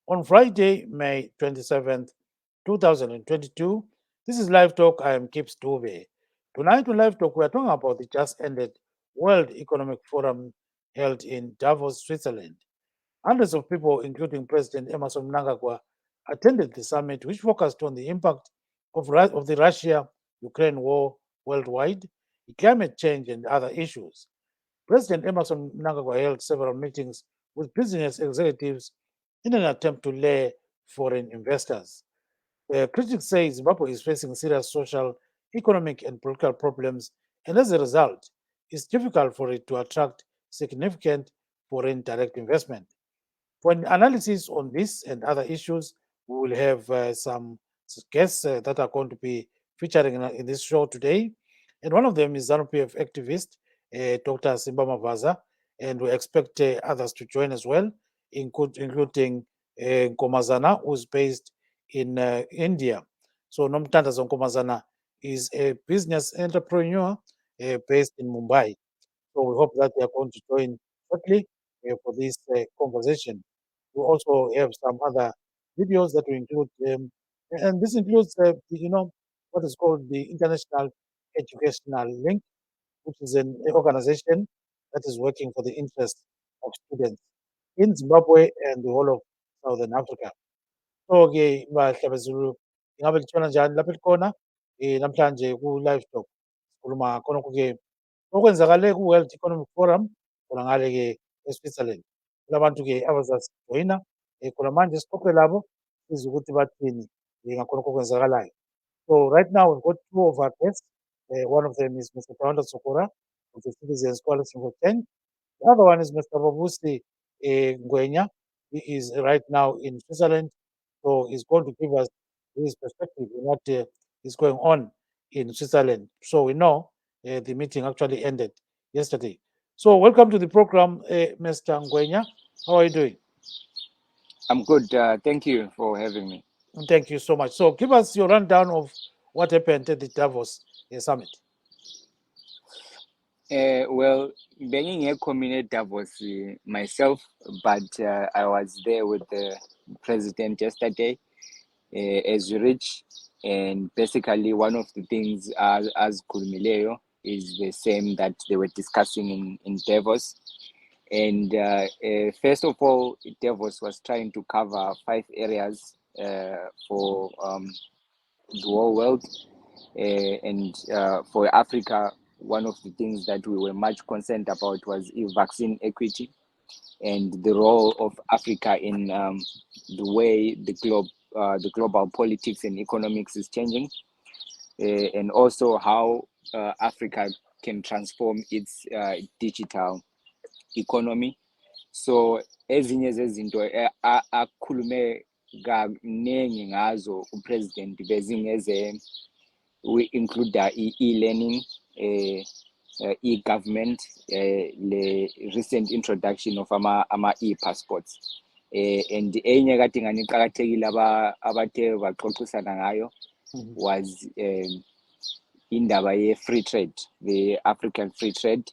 on Friday, May 27th, 2022. This is Live Talk. I am Kip Stube. Tonight on Live Talk, we are talking about the just ended World Economic Forum held in Davos, Switzerland. Hundreds of people, including President Emmerson Mnangagwa, attended the summit, which focused on the impact of the Russia-Ukraine war worldwide, climate change, and other issues. President Emmerson Mnangagwa held several meetings with business executives in an attempt to lure foreign investors. Critics say Zimbabwe is facing serious social, economic, and political problems, and as a result, it's difficult for it to attract significant foreign direct investment. For an analysis on this and other issues, we will have some guests that are going to be featuring in this show today. And one of them is Zanu PF activist, Dr. Simba Mavaza, and we expect others to join as well, including Nkomazana, who's based in India. So Nomthandazo Nkomazana is a business entrepreneur based in Mumbai. So we hope that they are going to join shortly for this conversation. We also have some other videos that we include, and this includes, what is called the International Educational Link, which is an organization that is working for the interests of students in Zimbabwe and the whole of Southern Africa. So-ke bahlaba Zulu, ingabe litshona njani lapha elikhona namhlanje ku-Live Talk sikhuluma khonokho-ke okwenzakale ku-World Economic Forum khona ngale-ke eSwitzerland. Kulabantu-ke abazasijoyina khona manje sixoxe labo sizwe ukuthi bathini ngakhonokho okwenzakalayo. So right now we've got two of our guests. One of them is Mr. Tawanda Dzokora of the Citizens Coalition for Change. The other one is Mr. Babusi Ngwenya. He is right now in Switzerland, so he's going to give us his perspective on what is going on in Switzerland. So we know the meeting actually ended yesterday. So welcome to the program, Mr. Ngwenya. How are you doing? I'm good. Thank you for having me. Thank you so much. So give us your rundown of what happened at the Davos summit. Well, being a community Davos myself, but I was there with the president yesterday as you reach, and basically one of the things as Kulmileo is the same that they were discussing in Davos. And first of all, Davos was trying to cover 5 areas for the whole world. And for Africa, one of the things that we were much concerned about was vaccine equity and the role of Africa in the way the global politics and economics is changing, and also how Africa can transform its digital economy. So ezinye zezinto akhulume kaningi ngazo upresident bezingeze we include the e-learning, e-government, the recent introduction of ama e-passports. And enye kade nganiqhakathekile abathe baxoxisana ngayo was indaba ye-free trade, the African free trade,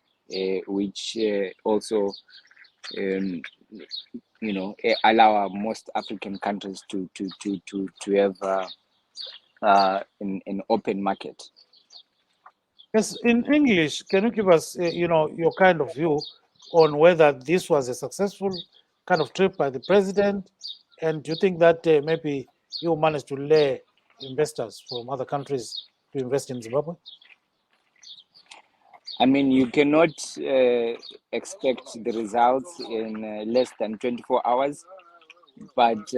which also allow most African countries to have an open market. Yes, in English, can you give us, your kind of view on whether this was a successful kind of trip by the president, and do you think that maybe you managed to lure investors from other countries to invest in Zimbabwe? I mean, you cannot expect the results in less than 24 hours, but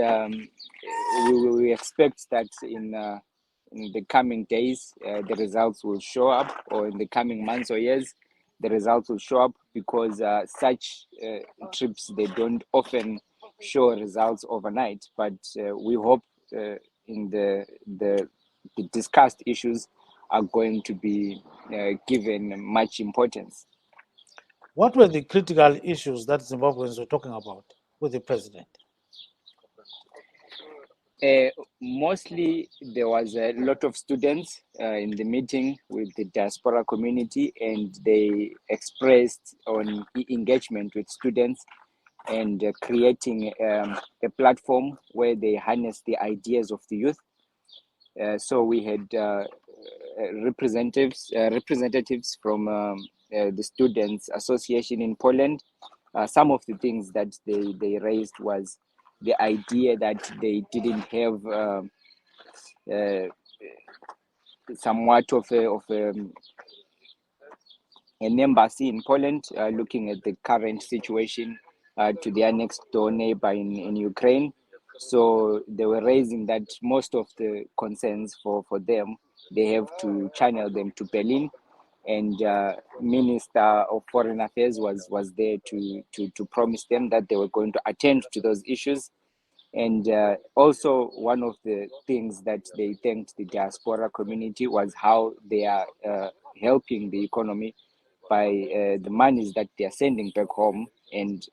we expect that in the coming days, the results will show up, or in the coming months or years, the results will show up, because such trips, they don't often show results overnight. But we hope in the discussed issues are going to be given much importance. What were the critical issues that Zimbabweans were talking about with the president? Mostly there was a lot of students in the meeting with the diaspora community, and they expressed on engagement with students and creating a platform where they harness the ideas of the youth. So we had representatives from the Students Association in Poland. Some of the things that they raised was the idea that they didn't have somewhat of an embassy in Poland, looking at the current situation to their next door neighbor in Ukraine. So they were raising that most of the concerns for them, they have to channel them to Berlin. And Minister of Foreign Affairs was there to promise them that they were going to attend to those issues. And also one of the things that they thanked the diaspora community was how they are helping the economy by the monies that they are sending back home, and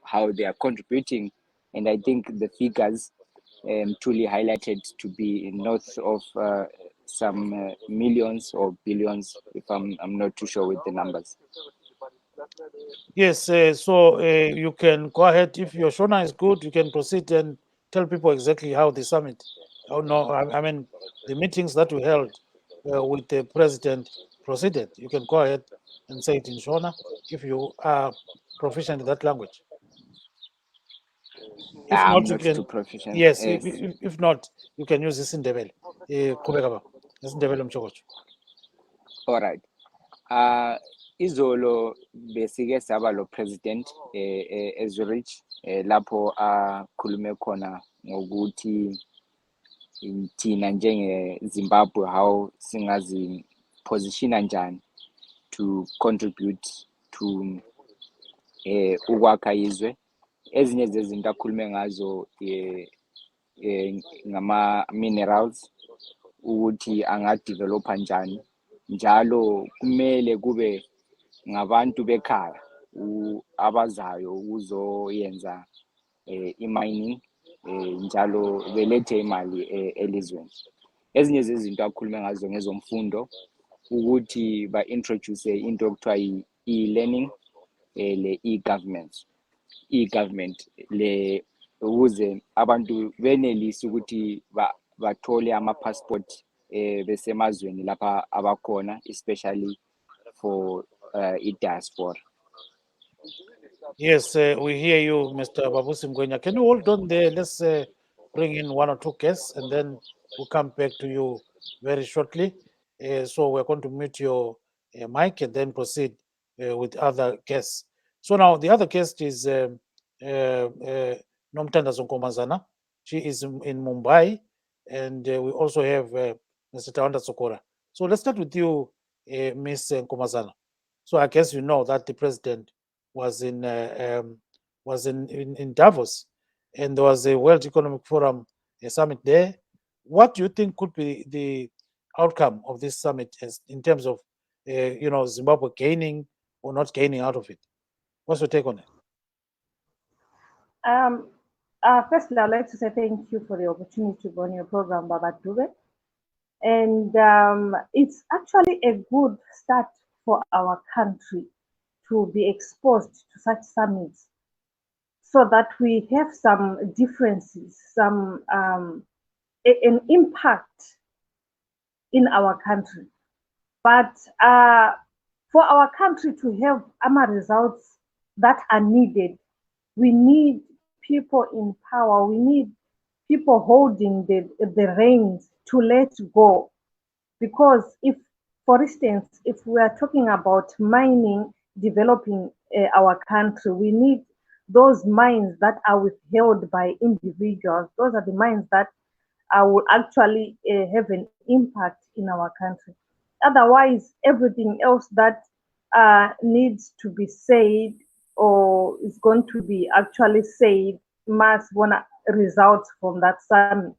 how they are contributing. And I think the figures truly highlighted to be north of some millions or billions, if I'm not too sure with the numbers. Yes, so you can go ahead. If your Shona is good, you can proceed and tell people exactly how the summit, oh no, I mean, the meetings that we held with the president proceeded. You can go ahead and say it in Shona if you are proficient in that language. If I'm not, you not too can, proficient. yes, Yes. if not, you can use isiNdebele. Qhubeka baba. isiNdebele mchokocho. All right. Izolo besike saba lo president eZurich lapho akhulume khona ngokuthi thina njenge Zimbabwe how singazi positiona njani to contribute to ukwakha izwe. Ezinye zezinto akhulume ngazo ngama minerals, ukuthi angadevelopa njani, njalo kumele kube ngabantu bekhaya abazayo ukuzoyenza i-mining, njalo belethe imali elizweni. Ezinye zezinto akhulume ngazo ngezomfundo, ukuthi ba-introduce into okuthiwa i-e-learning, le e-government le, ukuze abantu benelise ukuthi bathole ama-passport besemazweni lapha abakhona, especially for i-diaspora. Yes, we hear you, Mr. Babusi Ngwenya. Can you hold on there? Let's bring in one or two guests and then we'll come back to you very shortly. So we're going to mute your mic and then proceed with other guests. So now the other guest is Nomthandazo Nkomazana. She is in Mumbai, and we also have Mr. Tawanda Dzokora. So let's start with you, Ms. Nkomazana. So I guess you know that the president was in Davos, and there was a World Economic Forum summit there. What do you think could be the outcome of this summit in terms of Zimbabwe gaining or not gaining out of it? What's your take on it? Firstly, I'd like to say thank you for the opportunity to go on your program, Baba Dube. And it's actually a good start for our country to be exposed to such summits, so that we have some differences, some an impact in our country. But for our country to have results that are needed, we need people in power. We need people holding the reins to let go. Because if, for instance, if we are talking about mining, developing our country, we need those mines that are withheld by individuals. Those are the mines that will actually have an impact in our country. Otherwise, everything else that needs to be said or is going to be actually said must want results from that summit.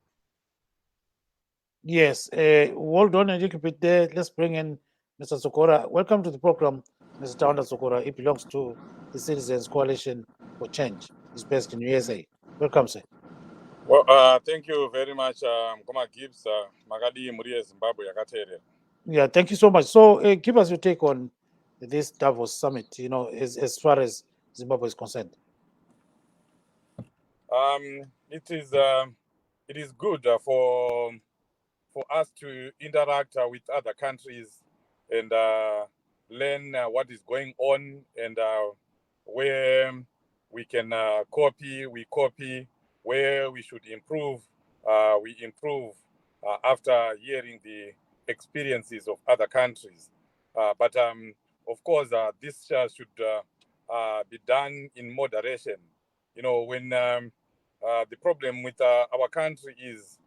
Yes, hold on and you keep it there. Let's bring in Mr. Dzokora. Welcome to the program, Mr. Tawanda Dzokora. He belongs to the Citizens Coalition for Change. He's based in USA. Welcome, sir. Well, thank you very much, Mkoma Gibbs, Magadi Murie Zimbabwe Yakatere. Yeah, thank you so much. So give us your take on this Davos summit, as far as Zimbabwe is concerned. It is good for us to interact with other countries and learn what is going on, and where we can copy, we copy. Where we should improve, we improve after hearing the experiences of other countries. But of course, this should be done in moderation. You know, when the problem with our country is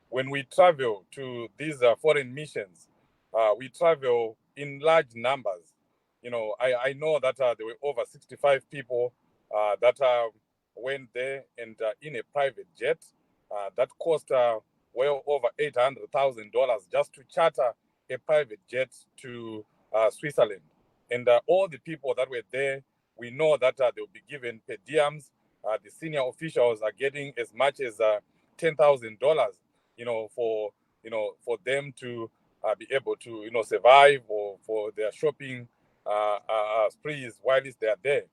when we travel to these foreign missions, we travel in large numbers. You know, I know that there were over 65 people that went there, and in a private jet that cost well over $800,000 just to charter a private jet to Switzerland. And all the people that were there, we know that they will be given per diems. The senior officials are getting as much as $10,000, you know, for them to be able to survive, or for their shopping sprees while they are there.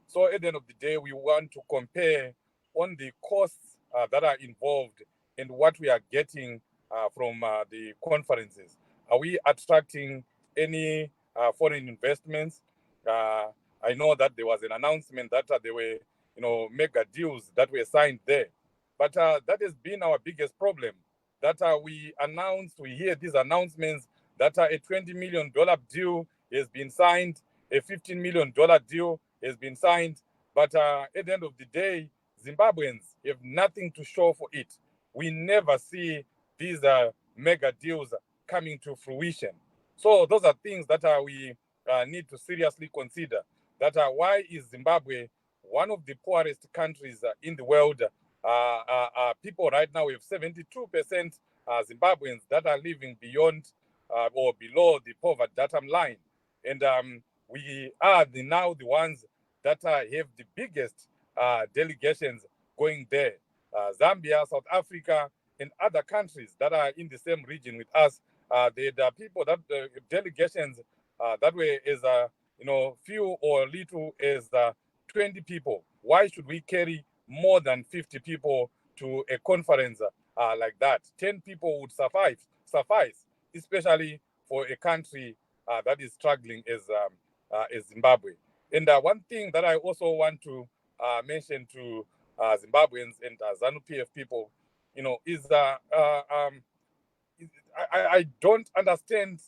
So at the end of the day, we want to compare on the costs that are involved and what we are getting from the conferences. Are we attracting any foreign investments? I know that there was an announcement that there were mega deals that were signed there, but that has been our biggest problem. That we hear these announcements that a $20 million deal has been signed, a $15 million deal has been signed, but at the end of the day, Zimbabweans have nothing to show for it. We never see these mega deals coming to fruition. So those are things that we need to seriously consider. That why is Zimbabwe one of the poorest countries in the world? People right now, we have 72% Zimbabweans that are living beyond or below the poverty datum line. And we are now the ones that have the biggest delegations going there. Zambia, South Africa, and other countries that are in the same region with us, the people that delegations that were as few or little as 20 people. Why should we carry more than 50 people to a conference like that? 10 people would suffice, especially for a country that is struggling as Zimbabwe. And one thing that I also want to mention to Zimbabweans and Zanu PF people, is I don't understand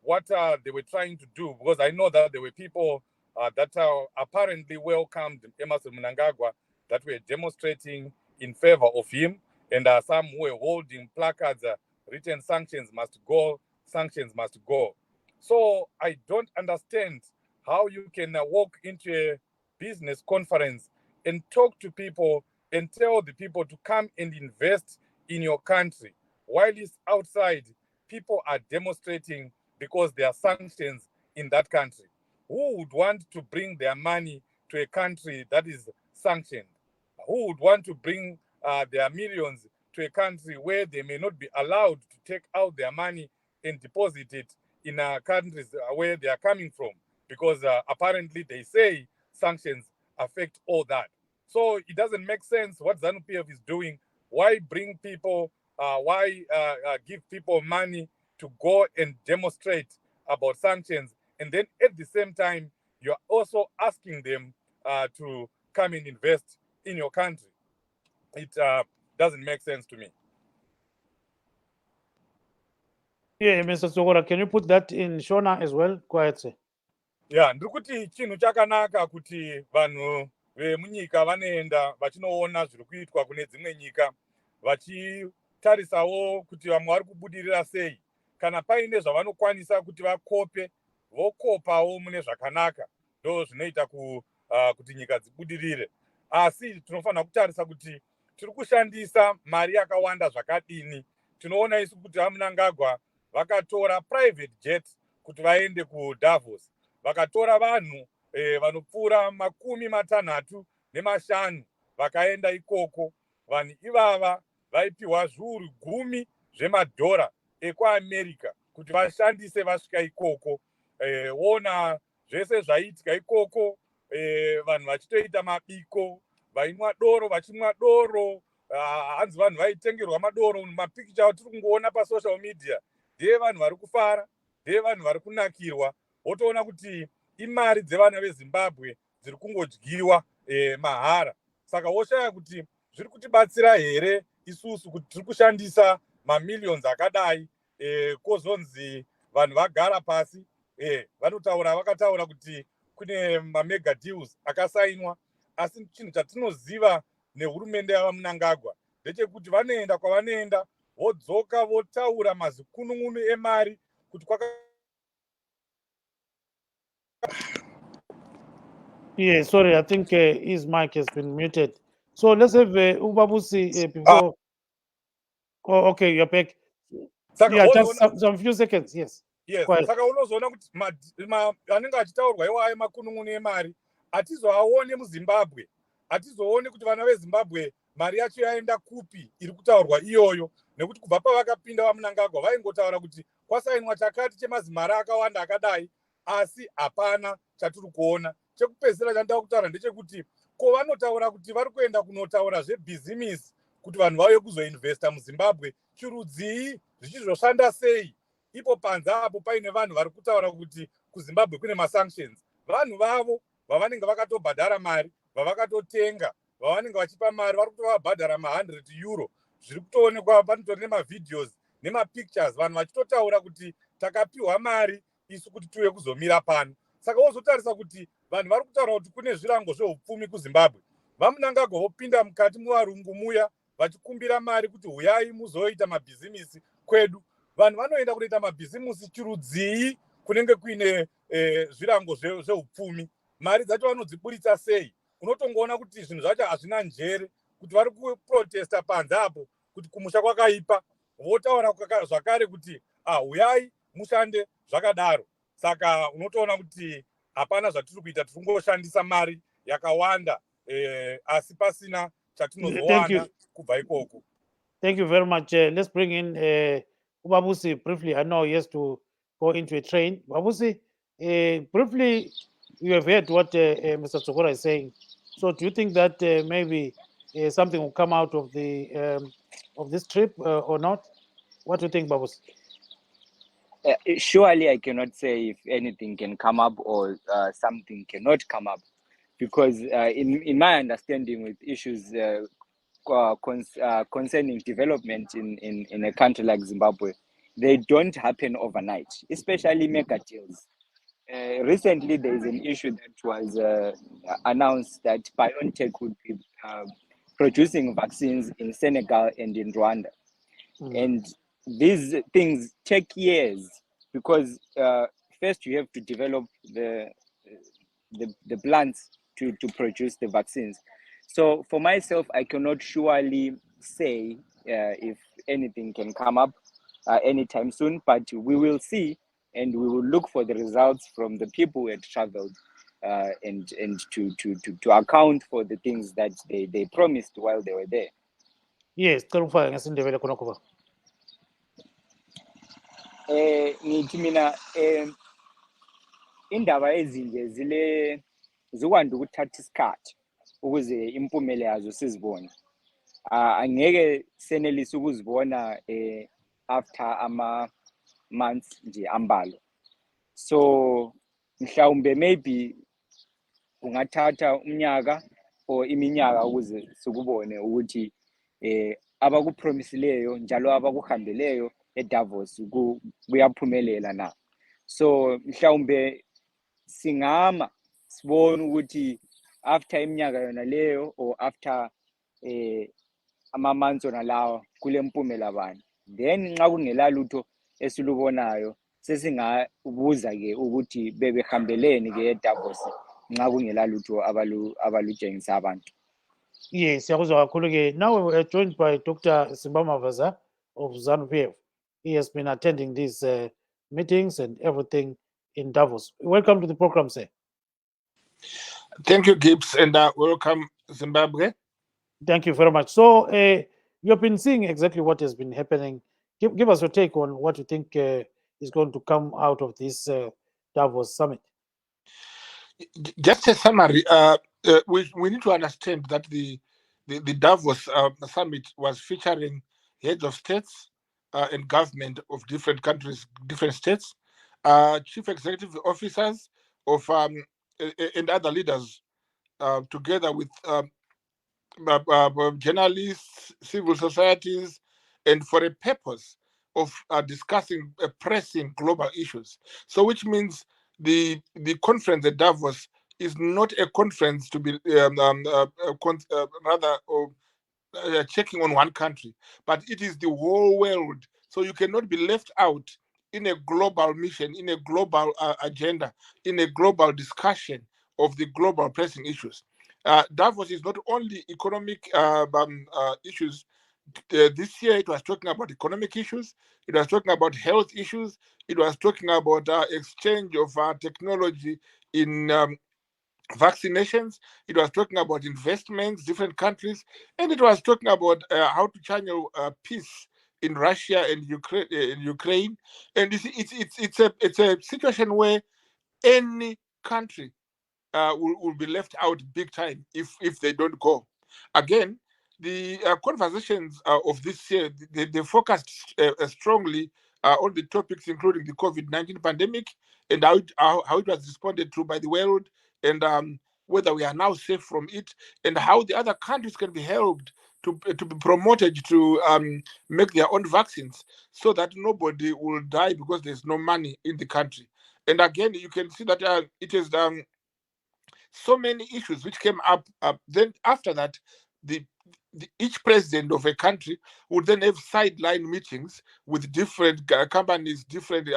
what they were trying to do, because I know that there were people that apparently welcomed Emmerson Mnangagwa, that were demonstrating in favor of him, and some were holding placards, written sanctions must go, sanctions must go. So I don't understand how you can walk into a business conference and talk to people and tell the people to come and invest in your country, while it's outside, people are demonstrating because there are sanctions in that country. Who would want to bring their money to a country that is sanctioned? Who would want to bring their millions to a country where they may not be allowed to take out their money and deposit it in countries where they are coming from? Because apparently they say sanctions affect all that. So it doesn't make sense what Zanu PF is doing. Why bring people, why give people money to go and demonstrate about sanctions, and then at the same time, you're also asking them to come and invest in your country? It doesn't make sense to me. Yeah, Mr. Dzokora, can you put that in Shona as well? Quiet, sir. Yeah, ndiri kuti chinhu chakanaka kuti vanhu vemunyika vanoenda vachinoona zviri kuitwa kune dzimwe nyika, vachitarisawo kuti vamwe vari kubudirira sei. Kana paine zvavanokwanisa kuti vakope, vokopawo mune zvakanaka, ndo zvinoita kuti nyika dzibudirire. Asi tinofanira kutarisa kuti tiri kushandisa mari yakawanda zvakadini. Tinoona isu kuti Mnangagwa vakatora private jet kuti vaende kuDavos, vakatora vanhu vanopfuura 65 vakaenda ikoko. Vanhu ivava vaipiwa zviuru 10 zvemadhora ekuAmerica kuti vashandise vasvika ikoko. Wona zvese zvaiitika ikoko, vanhu vachitoita mabiko, vaimwa doro vachimwa doro, hanzi vanhu vaitengerwa madoro. Mapikicha atiri kungoona pasocial media ndeye vanhu vari kufara, ndeye vanhu vari kunakirwa. Wotoona kuti imari dzevana veZimbabwe dziri kungodyiwa mahara. Saka woshaya kuti zviri kutibatsira here isusu kuti tiri kushandisa mamillions akadai, kozonzi vanhu vagara pasi, vakataura kuti kune mamega deals akasainwa. Asi chinhu chatinoziva nehurumende yavaMnangagwa ndechekuti vanoenda kwavanoenda vodzoka votaura mazikunun'unu emari kuti Yeah, sorry, I think his mic has been muted. So let's have Babusi before. Oh, okay, you're back. Yeah, just some few seconds. Yes. Yes. Saka unozoona kuti anenge achitaurwa iwayo makunun'unu emari hatizoaone muZimbabwe. Hatizoone kuti vana veZimbabwe mari yacho yaenda kupi iri kutaurwa iyoyo, nekuti kubva pavakapinda vaMnangagwa vaingotaura kuti kwasainwa chakati chemazimari akawanda akadai, asi hapana chatiri kuona. Chekupedzisira chandida kutaura ndechekuti ko vanotaura kuti vari kuenda kunotaura zvebhizimisi kuti vanhu vauye kuzoinvesta muZimbabwe, chirudzii zvichizoshanda sei? Ipo panze apo paine vanhu vari kutaura kuti kuZimbabwe kune masanctions. Vanhu vavo vavanenge vakatobhadhara mari, vavakatotenga, vavanenge vachipa mari, vari kutovabhadhara €100. Zviri kutoonekwa, panotori nemavideos nemapictures, vanhu vachitotaura kuti takapiwa mari isu kuti tuye kuzomira pano. Saka wozotarisa kuti vanhu vari kutaura kuti kune zvirango zveupfumi kuZimbabwe. VaMnangagwa vopinda mukati muvarungu muya vachikumbira mari kuti huyai muzoita mabhizimisi kwedu. Vanhu vanoenda kunoita mabhizimisi chirudzii kunenge kuine zvirango zveupfumi. Mari dzacho vanodziburitsa sei? Unotongoona kuti zvinhu zvacho hazvina njere, kuti vari kuprotesta panze apo kuti kumusha kwakaipa. Votaura zvakare kuti huyai mushande zvakadaro. Saka unotoona kuti hapana zvatiri kuita, tiri kungoshandisa mari yakawanda asi pasina chatinozowana kubva ikoko. Thank you very much. Let's bring in Babusi briefly. I know he has to go into a train. Babusi, briefly, you have heard what Mr. Dzokora is saying. So do you think that maybe something will come out of the of this trip or not? What do you think, Babusi? Surely I cannot say if anything can come up or something cannot come up, because in my understanding with issues concerning development in a country like Zimbabwe, they don't happen overnight, especially mega deals. Recently, there is an issue that was announced that BioNTech would be producing vaccines in Senegal and in Rwanda. And these things take years because first you have to develop the plants to produce the vaccines. So for myself, I cannot surely say if anything can come up anytime soon, but we will see and we will look for the results from the people who had traveled and to account for the things that they promised while they were there. Yes, ngithi mina indaba ezinje zikwanda ukuthatha isikhathi ukuze impumela yazo sizibone. Angeke senelise ukuzibona after ama months nje ambalo. So mhlawumbe maybe kungathatha umnyaka or iminyaka ukuze sikubone ukuthi abakupromisileyo njalo abakuhambeleyo eDavos kuyaphumelela na. So mhlawumbe singama sibone ukuthi after iminyaka yona leyo or after ama-months ona lawa kule mpumela bani, then nxa kungela lutho esilubonayo sesingabuza ke ukuthi bebehambeleni ke eDavos nxa kungela lutho abalutshengisa abantu. Yes, now we are joined by Dr. Simba Mavaza of Zanu PF. He has been attending these meetings and everything in Davos. Welcome to the program, sir. Thank you, Gibbs, and welcome, Zimbabwe. Thank you very much. So you've been seeing exactly what has been happening. Give us your take on what you think is going to come out of this Davos summit. Just a summary. we need to understand that the Davos summit was featuring heads of states and government of different countries, different states, chief executive officers of and other leaders, together with journalists, civil societies, and for a purpose of discussing pressing global issues. So, which means the conference at Davos is not a conference to be rather checking on one country, but it is the whole world. So you cannot be left out in a global mission, in a global agenda, in a global discussion of the global pressing issues. Davos is not only economic issues. This year it was talking about economic issues, it was talking about health issues, it was talking about exchange of technology in vaccinations, it was talking about investments, different countries, and it was talking about how to channel peace in Russia and Ukraine. And it's a situation where any country will be left out big time if they don't go. Again, the conversations of this year, they focused strongly on the topics including the COVID-19 pandemic and how it was responded to by the world, and whether we are now safe from it, and how the other countries can be helped to be promoted to make their own vaccines so that nobody will die because there's no money in the country. And again, you can see that it is so many issues which came up. Then after that, each president of a country would then have sideline meetings with different companies, different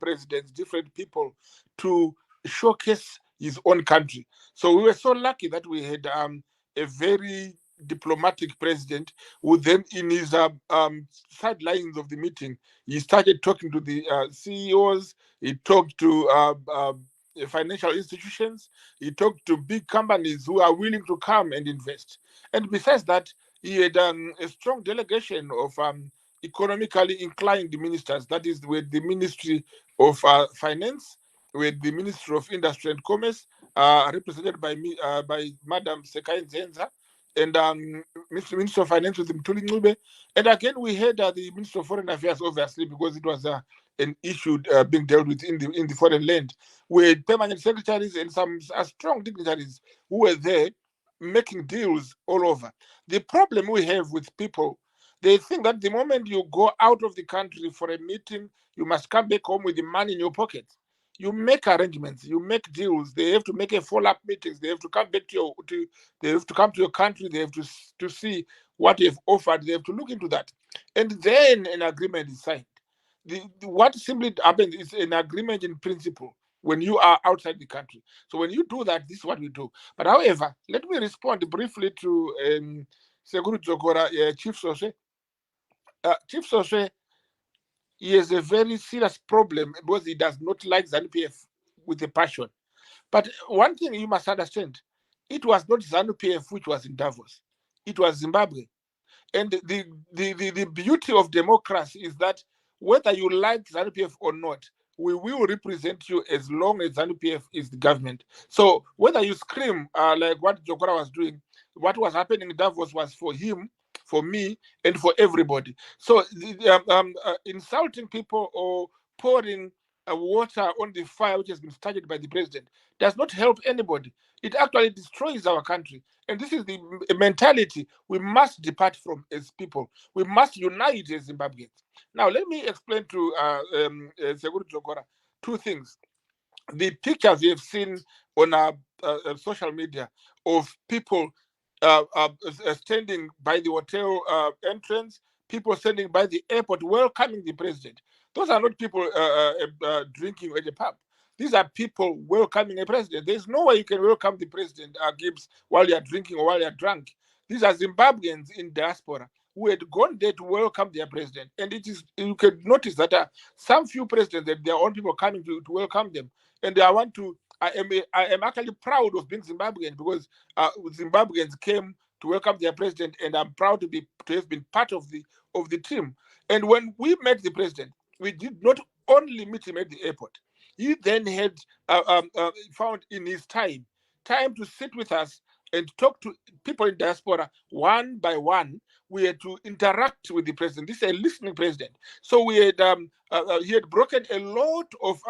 presidents, different people to showcase his own country. So we were so lucky that we had a very diplomatic president who then in his sidelines of the meeting, he started talking to the CEOs, he talked to financial institutions, he talked to big companies who are willing to come and invest. And besides that, he had a strong delegation of economically inclined ministers, that is, with the Ministry of Finance, with the Ministry of Industry and Commerce, represented by Madam Sekai Nzenza, and Minister of Finance with Mtuli Ncube. And again, we had the Minister of Foreign Affairs, obviously, because it was an issue being dealt with in the foreign land, with permanent secretaries and some strong dignitaries who were there making deals all over. The problem we have with people, they think that the moment you go out of the country for a meeting, you must come back home with the money in your pocket. You make arrangements, you make deals. They have to make a follow-up meetings. They have to come back they have to come to your country. They have to see what you've offered. They have to look into that, and then an agreement is signed. What simply happens is an agreement in principle when you are outside the country. So when you do that, this is what we do. But however, let me respond briefly to Tawanda Dzokora, Chief Soshe. Chief Soshe, he has a very serious problem because he does not like Zanu PF with a passion. But one thing you must understand, it was not Zanu PF which was in Davos. It was Zimbabwe. And the beauty of democracy is that whether you like Zanu PF or not, we will represent you as long as Zanu PF is the government. So whether you scream like what Dzokora was doing, what was happening in Davos was for him, for me, and for everybody. So insulting people or pouring water on the fire which has been started by the president does not help anybody. It actually destroys our country. And this is the mentality we must depart from as people. We must unite as Zimbabweans. Now, let me explain to Tawanda Dzokora two things. The pictures we have seen on our social media of people standing by the hotel entrance, people standing by the airport welcoming the president. Those are not people drinking at a pub. These are people welcoming a president. There's no way you can welcome the president, Gibbs, while you're drinking or while you're drunk. These are Zimbabweans in diaspora who had gone there to welcome their president. And it is, you can notice that some few presidents, that their own people coming to welcome them. And I am actually proud of being Zimbabwean because Zimbabweans came to welcome their president, and I'm proud to have been part of the team. And when we met the president, we did not only meet him at the airport. He then had found in his time to sit with us and talk to people in diaspora one by one. We had to interact with the president. This is a listening president. So we had he had broken a lot of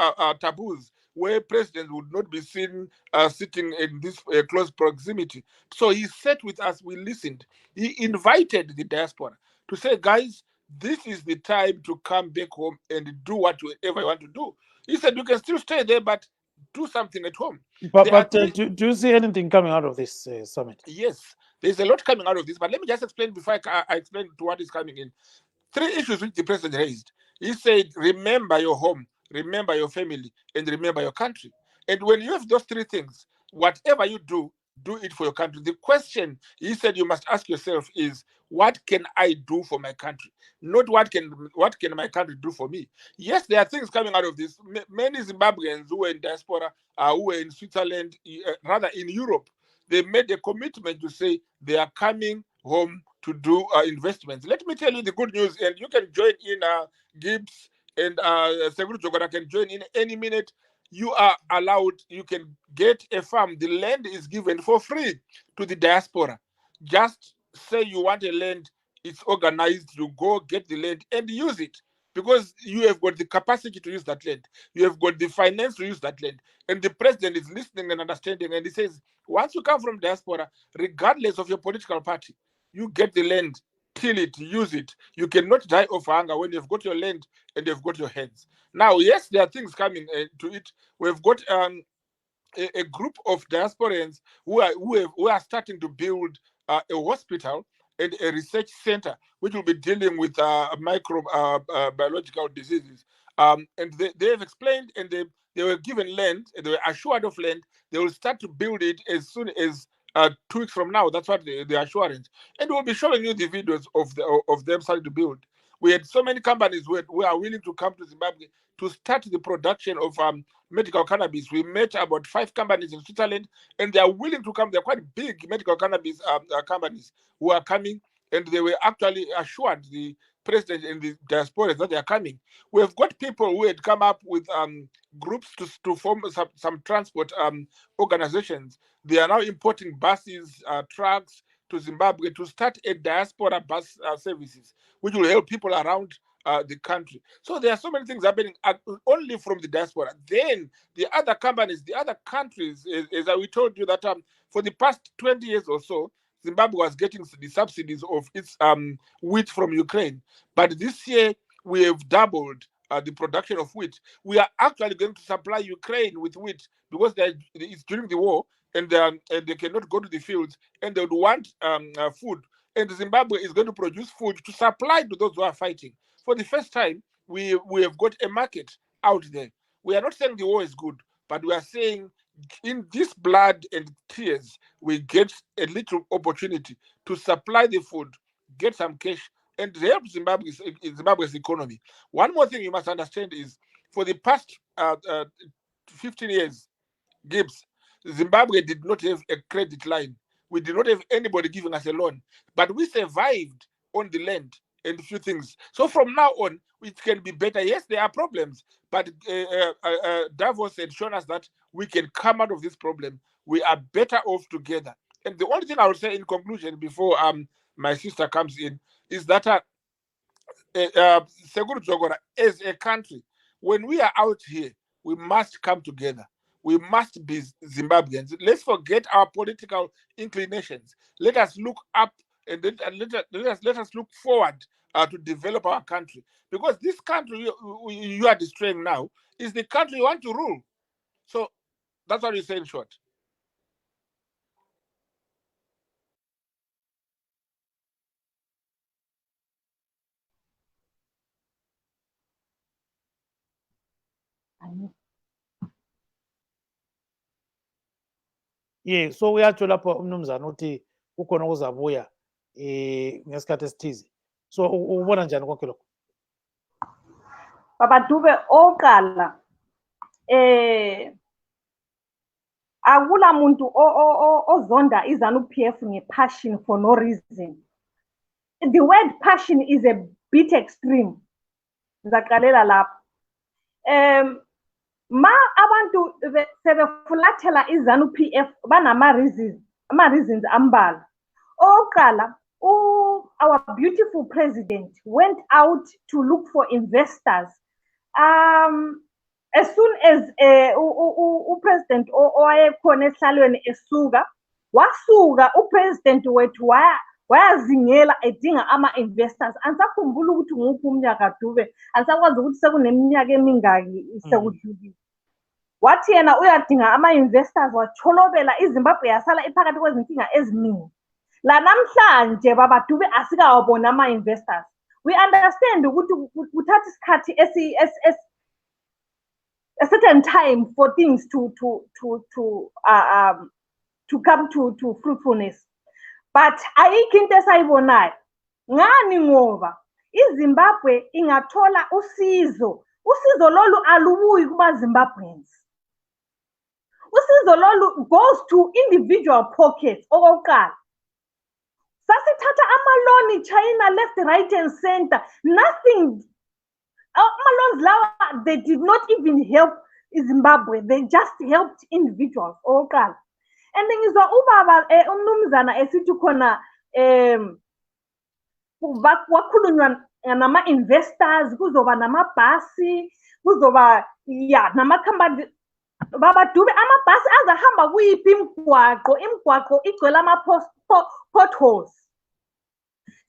taboos where presidents would not be seen sitting in this close proximity. So he sat with us, we listened. He invited the diaspora to say, guys, this is the time to come back home and do whatever you want to do. He said, you can still stay there, but do something at home. But do you see anything coming out of this summit? Yes, there's a lot coming out of this, but let me just explain before I explain to what is coming in. 3 issues which the president raised. He said, remember your home, remember your family, and remember your country. And when you have those 3 things, whatever you do it for your country. The question he said you must ask yourself is, what can I do for my country? Not what can my country do for me? Yes, there are things coming out of this. Many Zimbabweans who were in diaspora, who were in Switzerland, rather in Europe, they made a commitment to say they are coming home to do investments. Let me tell you the good news, and you can join in, Gibbs and Seguru Dzokora can join in any minute. You are allowed, you can get a farm. The land is given for free to the diaspora. Just say you want a land, it's organized, you go get the land and use it, because you have got the capacity to use that land. You have got the finance to use that land. And the president is listening and understanding, and he says, once you come from diaspora, regardless of your political party, you get the land, till it, use it. You cannot die of hunger when you've got your land and you've got your hands. Now, yes, there are things coming to it. We've got a group of diasporans who are starting to build a hospital and a research center which will be dealing with microbiological diseases. And they have explained, and they were given land, and they were assured of land. They will start to build it as soon as 2 weeks from now. That's what the assurance. And we'll be showing you the videos of them starting to build. We had so many companies who are willing to come to Zimbabwe to start the production of medical cannabis. We met about 5 companies in Switzerland, and they are willing to come. They're quite big medical cannabis companies who are coming, and they were actually assured, the president and the diaspora, that they are coming. We have got people who had come up with groups to form some transport organizations. They are now importing buses, trucks to Zimbabwe to start a diaspora bus services, which will help people around the country. So there are so many things happening only from the diaspora. Then the other companies, the other countries, as we told you that for the past 20 years or so, Zimbabwe was getting the subsidies of its wheat from Ukraine. But this year, we have doubled the production of wheat. We are actually going to supply Ukraine with wheat because it's during the war, and they cannot go to the fields, and they would want food. And Zimbabwe is going to produce food to supply to those who are fighting. For the first time, we have got a market out there. We are not saying the war is good, but we are saying in this blood and tears, we get a little opportunity to supply the food, get some cash, and help Zimbabwe's economy. One more thing you must understand is, for the past 15 years, Gibbs, Zimbabwe did not have a credit line. We did not have anybody giving us a loan, but we survived on the land and a few things. So from now on, it can be better. Yes, there are problems, but Davos had shown us that we can come out of this problem. We are better off together. And the only thing I would say in conclusion, before my sister comes in, is that Seguru Dzokora, as a country, when we are out here, we must come together. We must be Zimbabweans. Let's forget our political inclinations. Let us look up, and let us look forward to develop our country. Because this country you are destroying now is the country you want to rule. So that's what we say in short. Yeah, so uyatsho lapho umnumzana uthi ukhona okuzabuya ngesikhathi esithize. So ubona njani konke lokho? Baba Dube oqala akula muntu ozonda iZanu PF nge-passion for no reason. The word passion is a bit extreme. Ngizaqalela lapho. Ma abantu sebefulathela iZanu PF banama reasons ama-reasons ambalwa. Okokuqala, our beautiful president went out to look for investors. As soon as upresident owayekhona esihlalweni esuka, wasuka upresident wethu wayazingela edinga ama-investors. Ansakhumbula ukuthi nguphi umnyaka Dube, ansakwazi ukuthi sekuneminyaka emingaki sekudlulile. Wathi yena uyadinga ama-investors, watholobela iZimbabwe yasala iphakathi kwezinkinga eziningi. La namhlanje Baba Dube asikawabona ama-investors. We understand ukuthi kuthatha isikhathi a certain time for things to come to fruitfulness. But ayikho into esayibonayo. Ngani ngoba iZimbabwe ingathola usizo. Usizo lolu alubuyi kuba Zimbabweans. Usizo lolu goes to individual pockets. Okokuqala, sasithatha amaloni China left, right and center. Nothing. Amalons lawa, they did not even help Zimbabwe. They just helped individuals. Okokuqala. And then ngizwa ubaba umnumzana esithi khona wakhulunywa nama investors, kuzoba namabhasi, kuzoba namakhampani. Baba Dube, amabhasi azahamba kuyiphi imigwaqo igcwele potholes.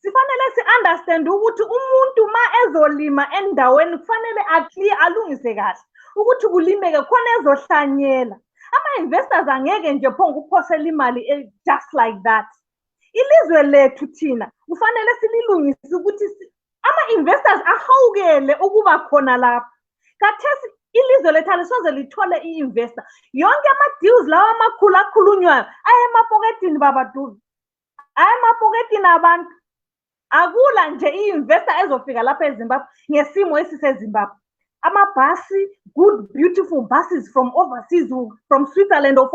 Sifanele si-understand ukuthi umuntu ma ezolima endaweni kufanele alungise kahle ukuthi kulimeke khona ezohlanyela. Ama-investors angeke nje phongo ukuphosela imali just like that. Ilizwe lethu thina kufanele sililungise ukuthi ama-investors ahawukele ukuba khona lapha. Kathesi ilizwe lethu alisoze lithole i-investor. Yonke ama-deals lawa amakhulu akhulunywayo ayemapoketini Baba Dube. Ayemapoketini abantu. Akula nje i-investor ezofika lapha eZimbabwe ngesimo esiseZimbabwe. Amabhasi, good, beautiful buses from overseas, from Switzerland or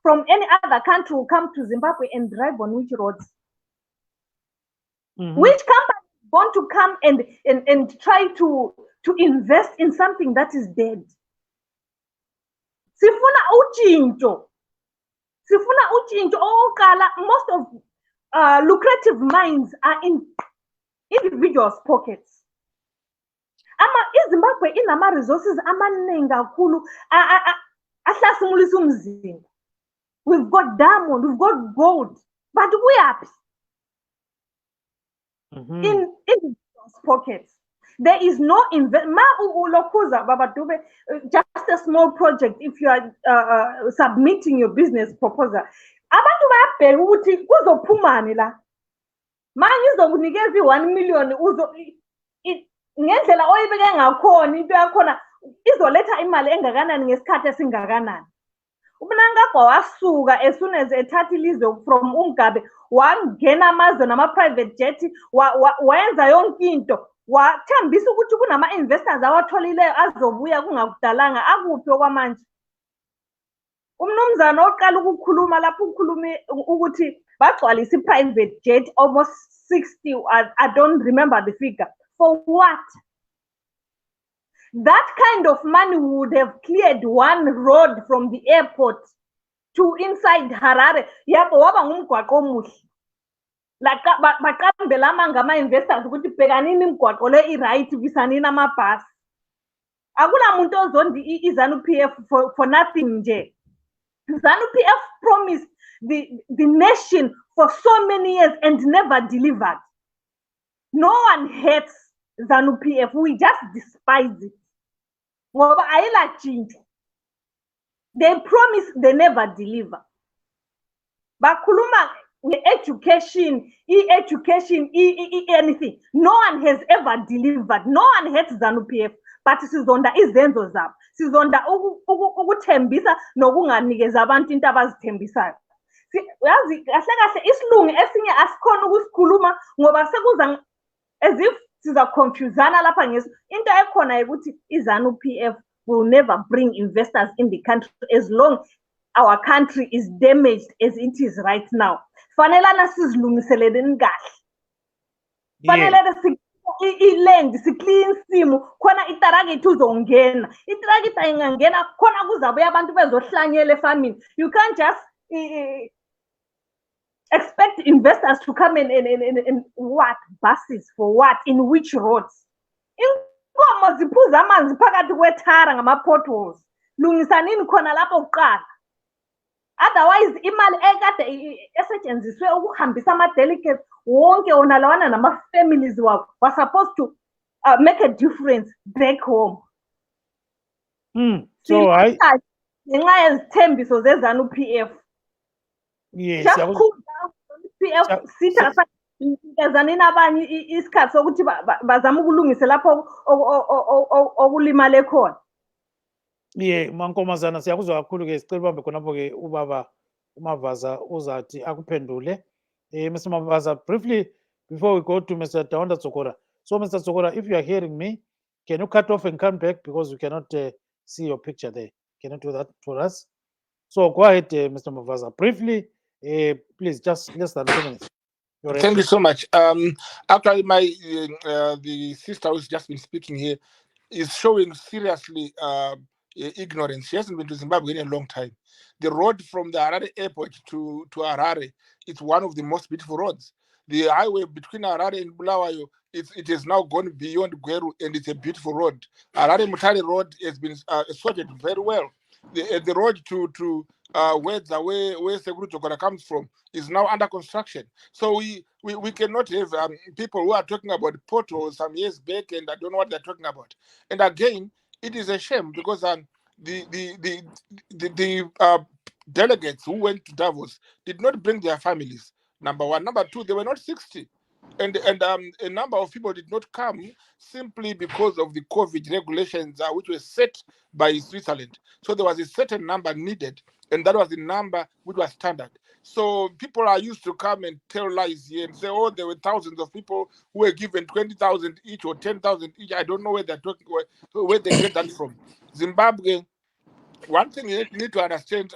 from any other country will come to Zimbabwe and drive on which roads? Which company want to come and try to invest in something that is dead? Sifuna uchincho. Okokuqala, most of lucrative mines are in individuals' pockets. iZimbabwe inama resources amaningi kakhulu ahlasimulisa umzimba. We've got diamond, we've got gold, but kuyaphi? In individuals' pockets. There is no investment. Baba Dube, just a small project. If you are submitting your business proposal, abantu bayabheka ukuthi kuzophumani la. Manje uzokunikeza 1 million ngendlela oyibeke ngakhona into yakhona izoletha imali engakanani ngesikhathi esingakanani. Mnangagwa wasuka as soon as ethatha ilizwe from uMgabe wangena amazwe nama private jet wayenza yonke into wathembisa ukuthi kunama investors awatholileyo azobuya kungakudalanga akuphi okwamanje. Umnumzana oqala ukukhuluma lapho ukhulume ukuthi bagcwalisa private jet almost 60. I don't remember the figure. For what? That kind of money would have cleared one road from the airport to inside Harare. Yabo waba ngumgwaqo omuhle. Baqambela amanga ama-investors ukuthi bhekanini imigwaqo le i-right bisanini amabhasi. Akuna muntu ozondi iZanu PF for nothing nje. Zanu PF promised the nation for so many years and never delivered. No one hates Zanu PF. We just despise it. They promise, they never deliver. Bakuluma education, anything. No one has ever delivered. No one hates Zanu PF. But sizonda izenzo zabo. Sizonda ukuthembisa nokunganikeza abantu into abazithembisayo. Yazi kahle kahle isilungu esinye asikhona ukusikhuluma ngoba sekuza as if siza confusana lapha ngeso into ekhona ukuthi iZanu PF will never bring investors in the country as long our country is damaged as it is right now. Fanele nasizilungiseleleni kahle. Fanele iland siclean simo khona itarget uzongena. Itarget ayingangena khona kuzabuya abantu bezohlanyela efarming. You can't just expect investors to come in what? Buses, for what? In which roads? Inkomo ziphuza amanzi phakathi kwethara ngama-potholes. Lungisanini khona lapho kuqala. Otherwise, imali ekade esetshenziswe ukuhambisa ama-delegates wonke wona lawana nama-families were supposed to make a difference back home. So ngenxa yezithembiso ze-Zanu PF. Yes, Just cool down. PF sitha sanini abanye isikhathi sokuthi bazama ukulungisa lapho okulimale khona. Mankomazana siyakuzwa kakhulu ke sicela ubambe khonapho ke ubaba uMavaza uzathi akuphendule. Mr. Mavaza, briefly before we go to Mr. Tawanda Dzokora. So Mr. Dzokora, if you are hearing me, can you cut off and come back because we cannot see your picture there? Can you do that for us? So go ahead, Mr. Mavaza. Briefly, please, just less than 2 minutes. Thank you so much. Actually, the sister who's just been speaking here is showing seriously ignorance. She hasn't been to Zimbabwe in a long time. The road from the Harare airport to Harare, it's one of the most beautiful roads. The highway between Harare and Bulawayo, it has now gone beyond Gweru, and it's a beautiful road. Harare Mutare Road has been sorted very well. The road to where Zanu Dzokora comes from is now under construction. So we cannot have people who are talking about potholes some years back, and I don't know what they're talking about. And again, it is a shame because the delegates who went to Davos did not bring their families. Number one. Number two, they were not 60. And a number of people did not come simply because of the COVID regulations which were set by Switzerland. So there was a certain number needed, and that was the number which was standard. So people are used to come and tell lies here and say, oh, there were thousands of people who were given 20,000 each or 10,000 each. I don't know where they're talking, where they get that from. Zimbabwe, one thing you need to understand,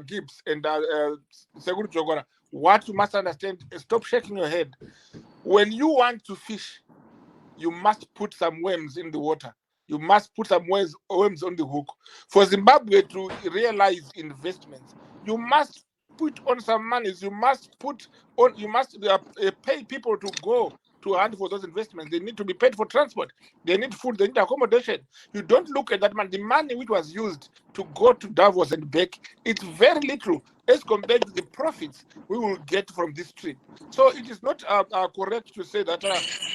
Gibbs and Zanu Dzokora, what you must understand, stop shaking your head. When you want to fish, you must put some worms in the water. You must put some worms on the hook. For Zimbabwe to realize investments, you must put on some monies. You must pay people to go to hunt for those investments. They need to be paid for transport. They need food. They need accommodation. You don't look at that money. The money which was used to go to Davos and back, it's very little as compared to the profits we will get from this trip. So it is not correct to say that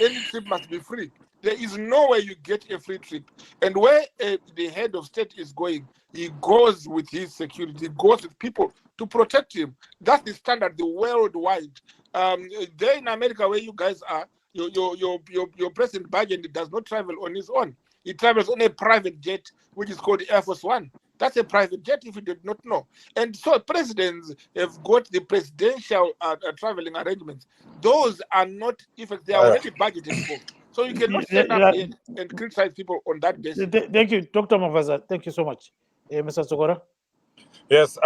any trip must be free. There is no way you get a free trip. And where the head of state is going, he goes with his security, he goes with people to protect him. That's the standard, the worldwide. There in America, where you guys are, your President Biden does not travel on his own. He travels on a private jet, which is called Air Force One. That's a private jet, if you did not know. And so presidents have got the presidential traveling arrangements. Those are not, if they are already budgeted for. So you cannot stand up here and criticize people on that basis. Thank you, Dr. Mavaza. Thank you so much. Mr. Dzokora? Yes,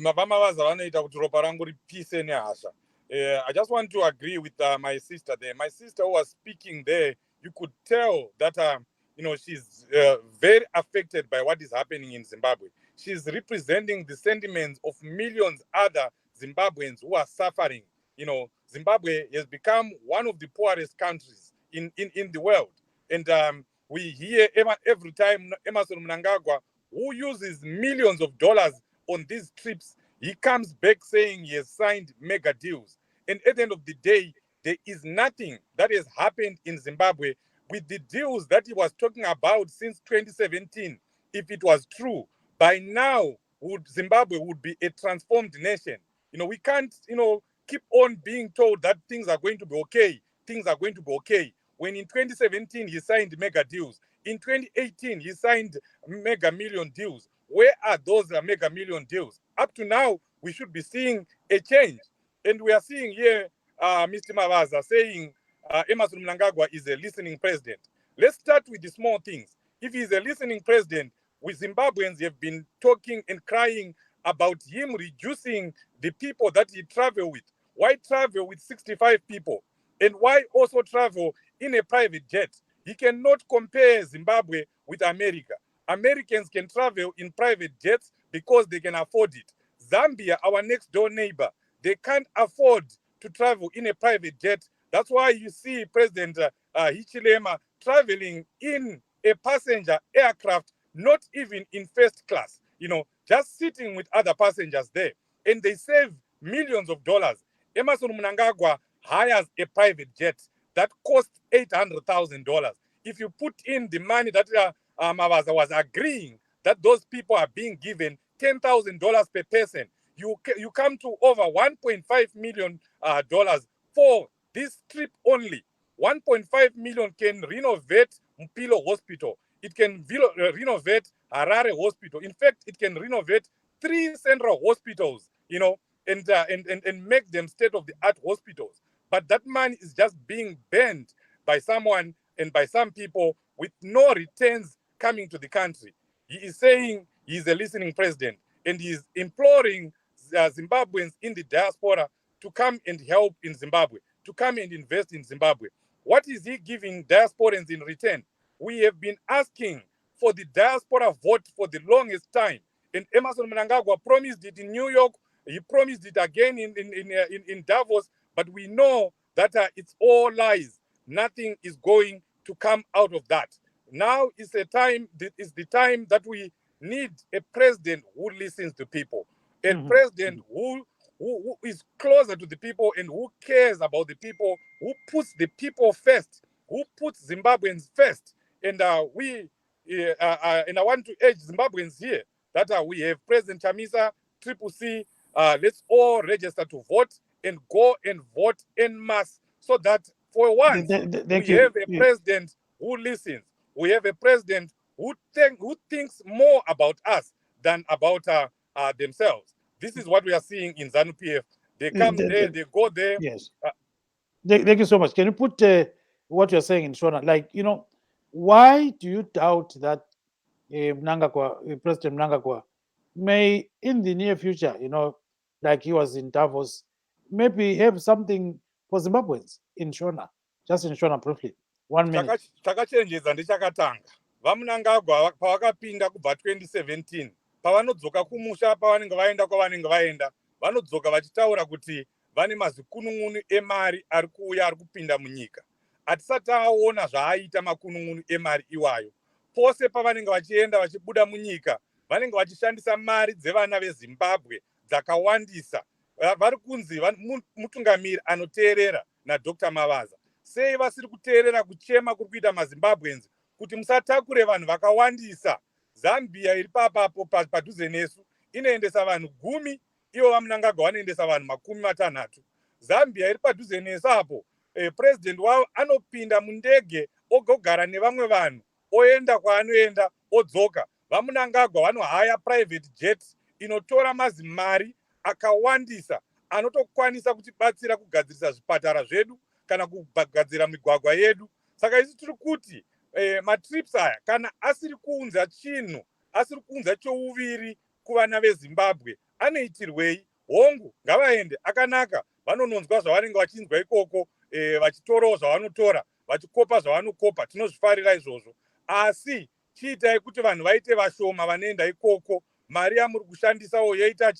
Mavaza vanoita kuti ropa rangu ripise nehasha. I just want to agree with my sister there. My sister who was speaking there, you could tell that she's very affected by what is happening in Zimbabwe. She's representing the sentiments of millions other Zimbabweans who are suffering. Zimbabwe has become one of the poorest countries in the world. And we hear every time Emmerson Mnangagwa, who uses millions of dollars on these trips, he comes back saying he has signed mega deals. And at the end of the day, there is nothing that has happened in Zimbabwe with the deals that he was talking about since 2017. If it was true, by now Zimbabwe would be a transformed nation. We can't, keep on being told that things are going to be okay. Things are going to be okay. When in 2017 he signed mega deals. In 2018 he signed mega million deals. Where are those mega million deals? Up to now, we should be seeing a change. And we are seeing here Mr. Mavaza saying Emmerson Mnangagwa is a listening president. Let's start with the small things. If he's a listening president, we Zimbabweans have been talking and crying about him reducing the people that he travel with. Why travel with 65 people? And why also travel in a private jet? He cannot compare Zimbabwe with America. Americans can travel in private jets because they can afford it. Zambia, our next door neighbor, They can't afford to travel in a private jet. That's why you see President Hichilema traveling in a passenger aircraft, not even in first class, just sitting with other passengers there. And they save millions of dollars. Emmerson Mnangagwa hires a private jet that costs $800,000. If you put in the money that Mavaza was agreeing that those people are being given $10,000 per person, you come to over $1.5 million for this trip only. 1.5 million can renovate Mpilo Hospital. It can renovate Harare Hospital. In fact, it can renovate 3 central hospitals, and make them state-of-the-art hospitals. But that money is just being burned by someone and by some people with no returns coming to the country. He is saying he's a listening president, and he's imploring Zimbabweans in the diaspora to come and help in Zimbabwe, to come and invest in Zimbabwe. What is he giving diasporans in return? We have been asking for the diaspora vote for the longest time. And Emmerson Mnangagwa promised it in New York. He promised it again in Davos. But we know that it's all lies. Nothing is going to come out of that. Now is the time that we need a president who listens to people, a president who is closer to the people and who cares about the people, who puts the people first, who puts Zimbabweans first. And I want to urge Zimbabweans here that we have President Chamisa, Triple C. Let's all register to vote and go and vote en masse, so that for once we have a president who listens. We have a president who thinks more about us than about themselves. This is what we are seeing in Zanu PF. They come there, they go there. Yes. Thank you so much. Can you put what you're saying in Shona? Like, why do you doubt that President Mnangagwa may, in the near future, like he was in Davos, maybe have something for Zimbabweans in Shona? Just in Shona briefly. 1 minute. Takachenjeza ndichakatanga. VaMnangagwa pavakapinda kubva 2017. Pavanodzoka kumusha pavanenge vaenda vanodzoka vachitaura kuti vane mazikunun'unu emari ari kuuya ari kupinda munyika. Hatisati taona zvaaita makunun'unu emari iwayo. Pose pavanenge vachienda vachibuda munyika, vanenge vachishandisa mari dzevana veZimbabwe dzakawandisa. Vari kunzi mutungamiri anoteerera naDr Mavaza. Sei vasiri kuteerera kuchema kuri kuita maZimbabweans kuti musatakure vanhu vakawandisa? Zambia iri papapo padhuze nesu inoendesa vanhu 10, ivo vaMnangagwa vanoendesa vanhu 60. Zambia iri padhuze nesu apo, president wavo anopinda mundege ogogara nevamwe vanhu, oenda kwaanoenda odzoka. VaMnangagwa vanohaya private jet inotora mazimari akawandisa anotokwanisa kutibatsira kugadzirisa zvipatara zvedu kana kugadzira migwagwa yedu. Saka isi tiri kuti matrips aya kana asiri kuunza chinhu, asiri kuunza chouviri kuvana veZimbabwe, anoitirwei? Hongu ngavaende akanaka, vanononzwa zvavanenge vachinzwa ikoko, vachitorawo zvavanotora, vachikopa zvavanokopa, tinozvifarira izvozvo. Asi chiitai kuti vanhu vaite vashoma vanoenda ikoko. Mari yamuri kushandisawo yoita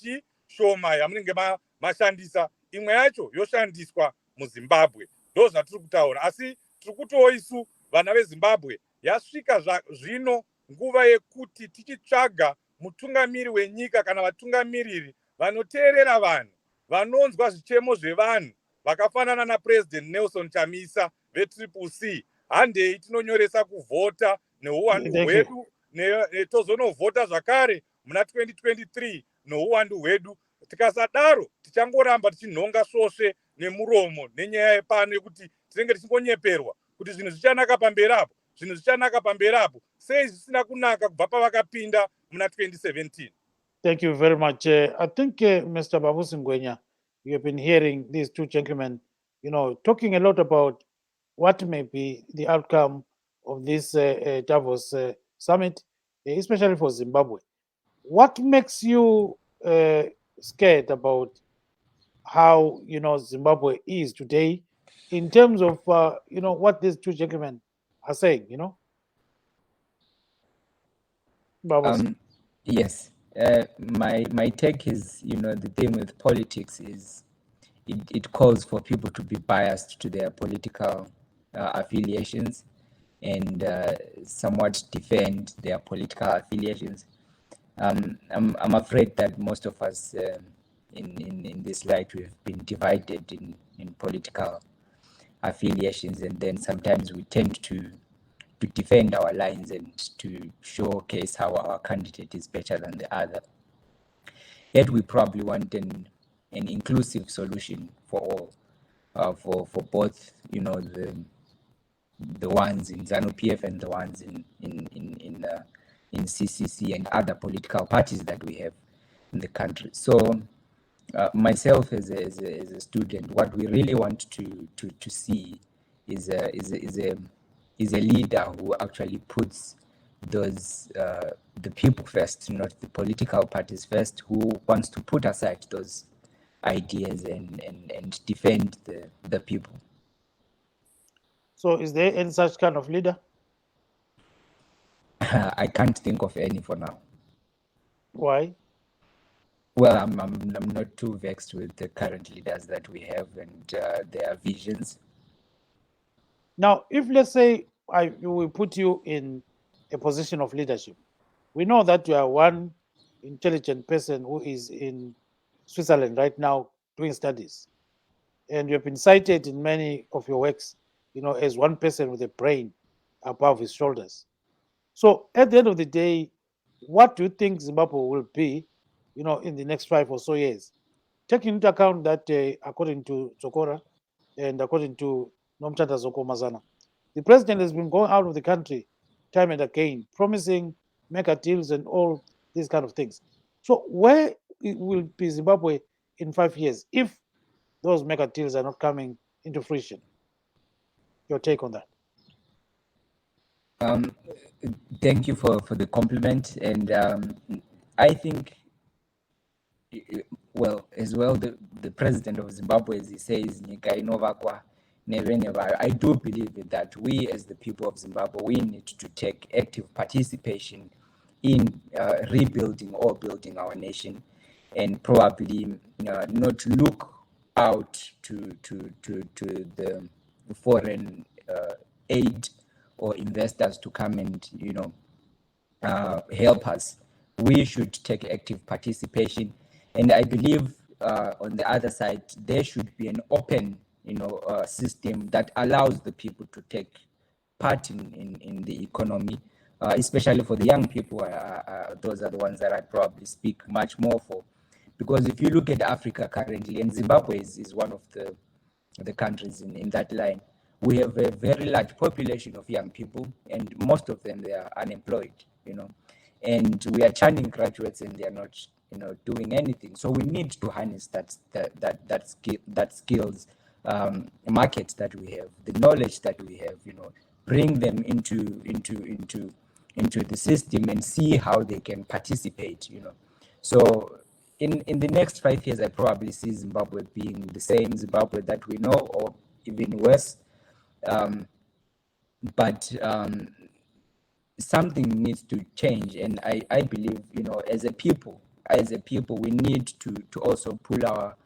shoma yamunenge mashandisa, imwe yacho yoshandiswa muZimbabwe. Ndo zvatiri kutaura. Asi tiri kutiwo isu vana veZimbabwe, yasvika zvino nguva yekuti tichitsvaga mutungamiri wenyika kana vatungamiriri vanoteerera vanhu, vanonzwa zvichemo zvevanhu, vakafanana naPresident Nelson Chamisa veTriple C. Handei tinonyoresa kuvhota neuwandu hwedu, tozonovhota zvakare muna 2023 neuwandu hwedu. Tikasadaro tichangoramba tichinhonga svosve nemuromo nenyaya yepano yekuti tinenge tichimbonyeperwa kuti zvinhu zvichanaka pamberi apo, zvinhu zvichanaka pamberi apo. Sei zvisina kunaka kubva pavakapinda muna 2017? Thank you very much. I think, Mr. Babusi Ngwenya, you have been hearing these two gentlemen, talking a lot about what may be the outcome of this Davos summit, especially for Zimbabwe. What makes you scared about how, Zimbabwe is today in terms of, what these two gentlemen are saying, Yes. My take is, the thing with politics is it calls for people to be biased to their political affiliations and somewhat defend their political affiliations. I'm afraid that most of us in this light, we've been divided in political affiliations, and then sometimes we tend to defend our lines and to showcase how our candidate is better than the other. Yet we probably want an inclusive solution for all, for both, the ones in Zanu PF and the ones in CCC and other political parties that we have in the country. So myself as a student, what we really want to see is a leader who actually puts those the people first, not the political parties first, who wants to put aside those ideas and defend the people. So is there any such kind of leader? I can't think of any for now. Why? Well, I'm not too vexed with the current leaders that we have and their visions. Now, if let's say we put you in a position of leadership, we know that you are one intelligent person who is in Switzerland right now doing studies, and you have been cited in many of your works, as one person with a brain above his shoulders. So at the end of the day, what do you think Zimbabwe will be, in the next 5 or so years? Taking into account that, according to Dzokora and according to Nomthandazo Nkomazana, the president has been going out of the country time and again, promising mega deals and all these kind of things. So where will be Zimbabwe in 5 years if those mega deals are not coming into fruition? Your take on that? Thank you for the compliment, and I think, well, as well, the president of Zimbabwe, as he says, I do believe that we as the people of Zimbabwe, we need to take active participation in rebuilding or building our nation, and probably not look out to the foreign aid or investors to come and help us. We should take active participation, and I believe on the other side there should be an open system that allows the people to take part in the economy, especially for the young people. Those are the ones that I probably speak much more for, because if you look at Africa currently, and Zimbabwe is one of the countries in that line, we have a very large population of young people, and most of them, they are unemployed, and we are churning graduates and they are not doing anything. So we need to harness that skills market that we have, the knowledge that we have, bring them into the system and see how they can participate. So in the next 5 years, I probably see Zimbabwe being the same Zimbabwe that we know, or even worse. But something needs to change, and I believe, as a people, we need to also pull our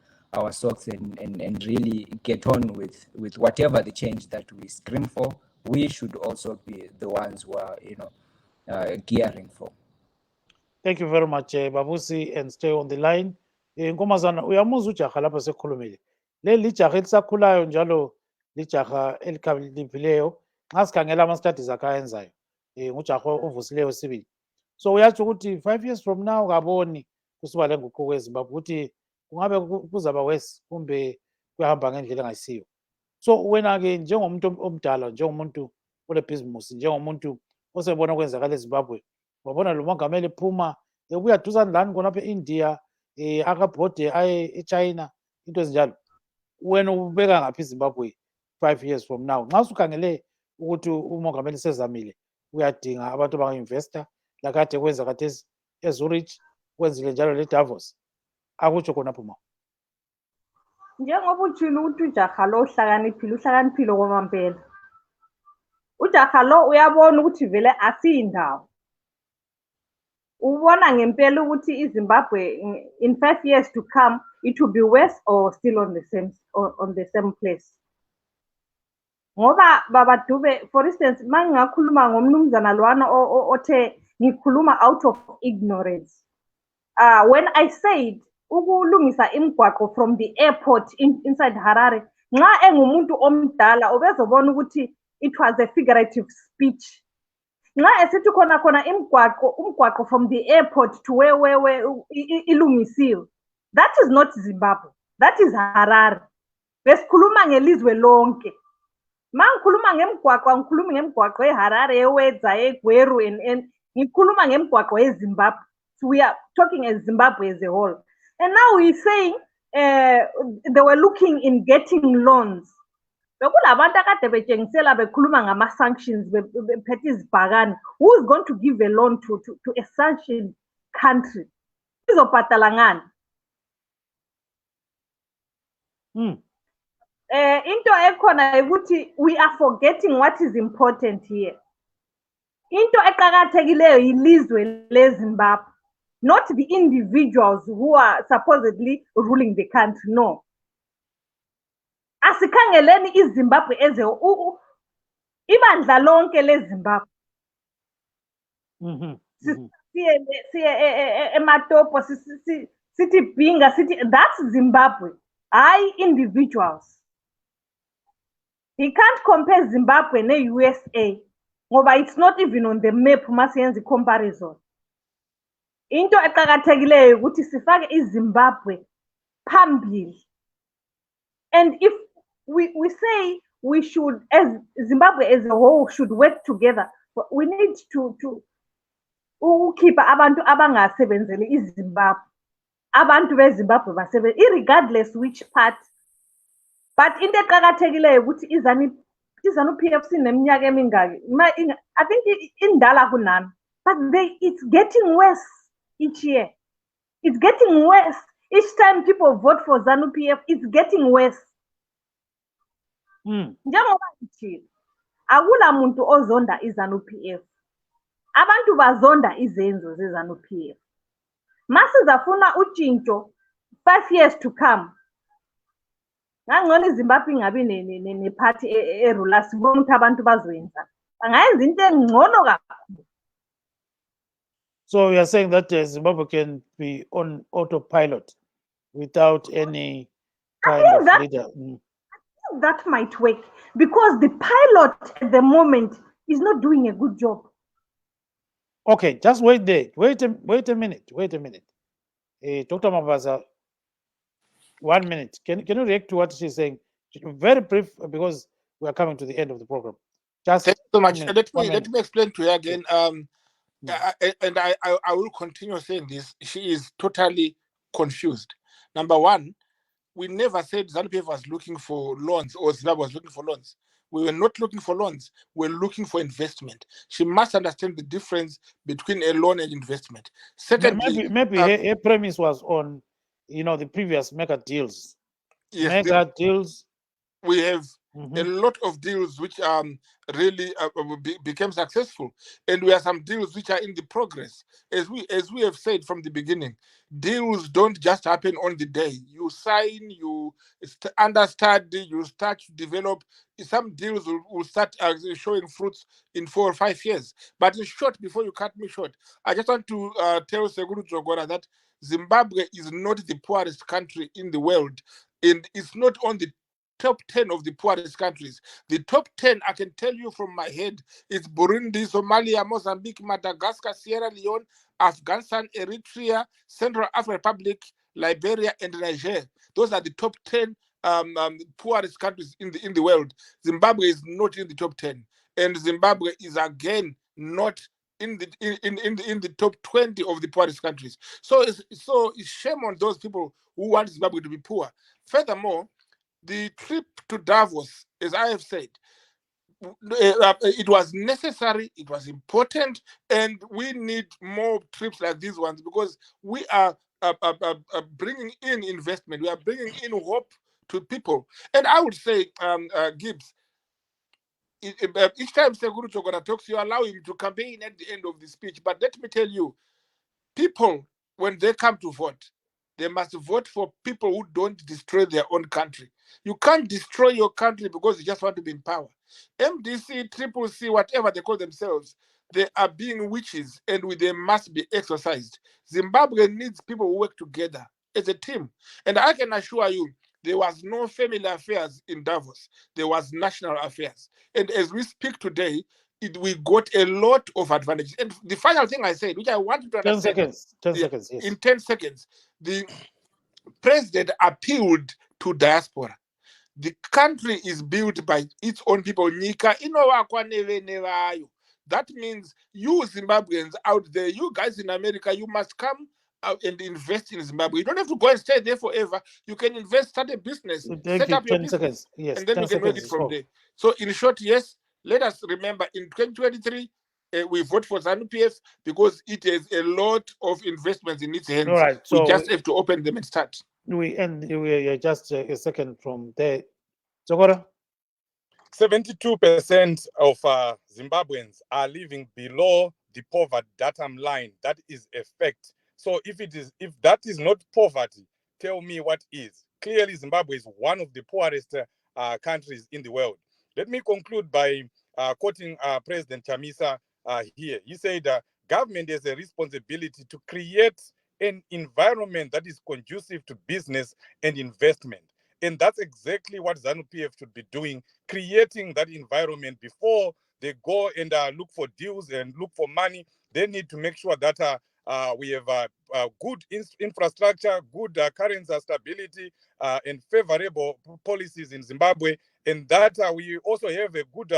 socks and really get on with whatever the change that we scream for. We should also be the ones who are gearing for. Thank you very much, Babusi, and stay on the line. Nkomazana, uyamuzwa ujaha lapha sekhulumile. Leli lijaha elisakhulayo njalo lijaha elikhaliphileyo. Nxa sikhangela ama-studies akhe ayenzayo, ngujaha ovusileyo sibili. So uyatsho ukuthi 5 years from now kaboni kusiba lenguquko eZimbabwe ukuthi kungabe kuzaba worse kumbe kuyahamba ngendlela engayisiyo. So wena-ke njengomuntu omdala, njengomuntu olebhizimusi, njengomuntu osebona kwenzakala eZimbabwe, wabona lo mongameli ephuma ebuya duzane lani khonapha e-India, akabhode aye eChina, into ezinjalo. Wena ubeka ngaphi iZimbabwe 5 years from now? Nxa usukhangele ukuthi umongameli sezamile, uyadinga abantu abanga-investor lakade kwenza khathesi eZurich, kwenzile njalo le-Davos, akutsho khonapho ma? Njengoba utshilo ukuthi ujaha lo uhlakaniphile kwamambela. Ujaha lo uyabona ukuthi vele asiyindawo. ubona ngempela ukuthi iZimbabwe in 5 years to come it will be worse or still on the same place? Ngoba Baba Dube, for instance, mangingakhuluma ngomnumzana lwana othe ngikhuluma out of ignorance. When I said ukulungisa imigwaqo from the airport inside Harare, nxa engumuntu omdala obezobona ukuthi it was a figurative speech. Nxa esithi khona umgwaqo from the airport to where ilungisiwe. That is not Zimbabwe. That is Harare. Besikhuluma ngelizwe lonke. Mangikhuluma ngemgwaqo, ngikhuluma ngemgwaqo eHarare, eWedza, eGweru and ngikhuluma ngemgwaqo eZimbabwe. So we are talking as Zimbabwe as a whole. And now we're saying they were looking in getting loans. Bekulabantu akade betshengisela bekhuluma ngama-sanctions, bephethe izibhakane. Who is going to give a loan to a sanctioned country? Izobhadala ngani? Into ekhona ukuthi we are forgetting what is important here. Into eqakathekileyo yilizwe leZimbabwe, not the individuals who are supposedly ruling the country. No. Asikhangeleni iZimbabwe ibandla lonke leZimbabwe. Siye eMatopo, sithi Bhinga, that's Zimbabwe. Individuals. He can't compare Zimbabwe ne USA. Ngoba it's not even on the map masiyenza comparison. Into eqakathekileyo ukuthi sifake iZimbabwe phambili. And if we say we should, as Zimbabwe as a whole should work together, we need to keep abantu abangasebenzeli iZimbabwe. Abantu beZimbabwe basebenze irregardless which part. But into eqakathekileyo ukuthi Zanu PF sineminyaka emingaki. I think indala kunami. But it's getting worse each year. It's getting worse. Each time people vote for Zanu PF, it's getting worse. Njengoba ngithi akula muntu ozonda iZanu PF. Abantu bazonda izenzo zeZanu PF. Masizafuna utshintsho 5 years to come. Ngangcono iZimbabwe ingabi ne-party erula sibona ukuthi abantu bazoyenza. Bangayenza into engcono kakhulu. So you are saying that Zimbabwe can be on autopilot without any kind of leader? That might work because the pilot at the moment is not doing a good job. Okay, just wait there. Wait a minute. Dr. Mavaza, 1 minute. Can you react to what she's saying? Very brief, because we are coming to the end of the program. Just thank you so much. Minute, Let me explain to her again. And I will continue saying this. She is totally confused. Number one, we never said Zanu PF was looking for loans or Zimbabwe was looking for loans. We were not looking for loans. We're looking for investment. She must understand the difference between a loan and investment. Secondly, maybe her premise was on, the previous mega deals. Yes, deals. We have a lot of deals which really became successful, and we have some deals which are in the progress. As we have said from the beginning, deals don't just happen on the day. You sign, you understudy, you start to develop. Some deals will start showing fruits in 4 or 5 years. But in short, before you cut me short, I just want to tell Seguru Dzokora that Zimbabwe is not the poorest country in the world, and it's not on the top 10 of the poorest countries. The top 10, I can tell you from my head, is Burundi, Somalia, Mozambique, Madagascar, Sierra Leone, Afghanistan, Eritrea, Central African Republic, Liberia, and Niger. Those are the top 10 poorest countries in the world. Zimbabwe is not in the top 10, and Zimbabwe is again not in the top 20 of the poorest countries. So it's shame on those people who want Zimbabwe to be poor. Furthermore, the trip to Davos, as I have said, it was necessary, it was important, and we need more trips like these ones because we are bringing in investment, we are bringing in hope to people. And I would say, Gibbs, each time Seguru Dzokora talks, you allow him to campaign at the end of the speech. But let me tell you, people, when they come to vote, they must vote for people who don't destroy their own country. You can't destroy your country because you just want to be in power. MDC, Triple C, whatever they call themselves, they are being witches and they must be exorcised. Zimbabwe needs people who work together as a team. And I can assure you, there was no family affairs in Davos. There was national affairs. And as we speak today, we got a lot of advantages. And the final thing I said, which I want to understand. 10 seconds. 10 seconds, yes. In 10 seconds, the president appealed to diaspora. The country is built by its own people. That means you Zimbabweans out there, you guys in America, you must come out and invest in Zimbabwe. You don't have to go and stay there forever. You can invest, start a business, set up your 10 business, seconds. Yes, and then 10 you can make seconds. it from there. So in short, yes, let us remember in 2023, we vote for Zanu PF because it has a lot of investments in its hands. All right, so we just have to open them and start. We are just a second from there. Dzokora? 72% of Zimbabweans are living below the poverty datum line. That is a fact. So if that is not poverty, tell me what is. Clearly, Zimbabwe is one of the poorest countries in the world. Let me conclude by quoting President Chamisa here. He said, government has a responsibility to create an environment that is conducive to business and investment. And that's exactly what Zanu PF should be doing, creating that environment before they go and look for deals and look for money. They need to make sure that we have good infrastructure, good currency stability, and favorable policies in Zimbabwe, and that we also have a good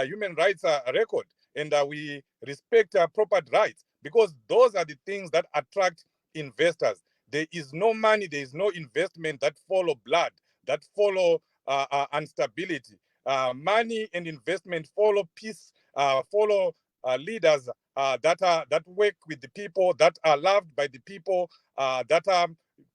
human rights record, and we respect property rights, because those are the things that attract investors. There is no money, there is no investment that follow blood, that follow instability. Money and investment follow peace, follow leaders that work with the people, that are loved by the people, that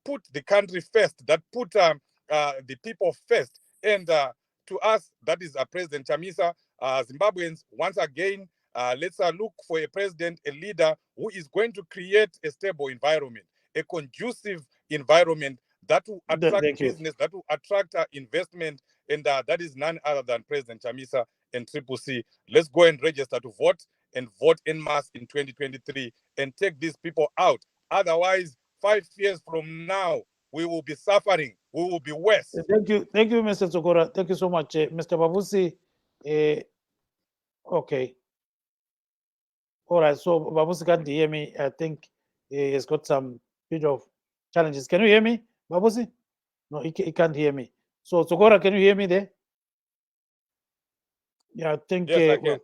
put the country first, that put the people first. And to us, that is President Chamisa. Zimbabweans, once again, let's look for a president, a leader who is going to create a stable environment, a conducive environment that will attract business, that will attract investment, and that is none other than President Chamisa and Triple C. Let's go and register to vote and vote en masse in 2023 and take these people out. Otherwise, 5 years from now, we will be suffering. We will be worse. Thank you, Mr. Dzokora. Thank you so much, Mr. Babusi. Okay. All right. So Babusi can't hear me. I think he has got some bit of challenges. Can you hear me, Babusi? No, he can't hear me. So Dzokora, can you hear me there? Yeah, I think yes, I can.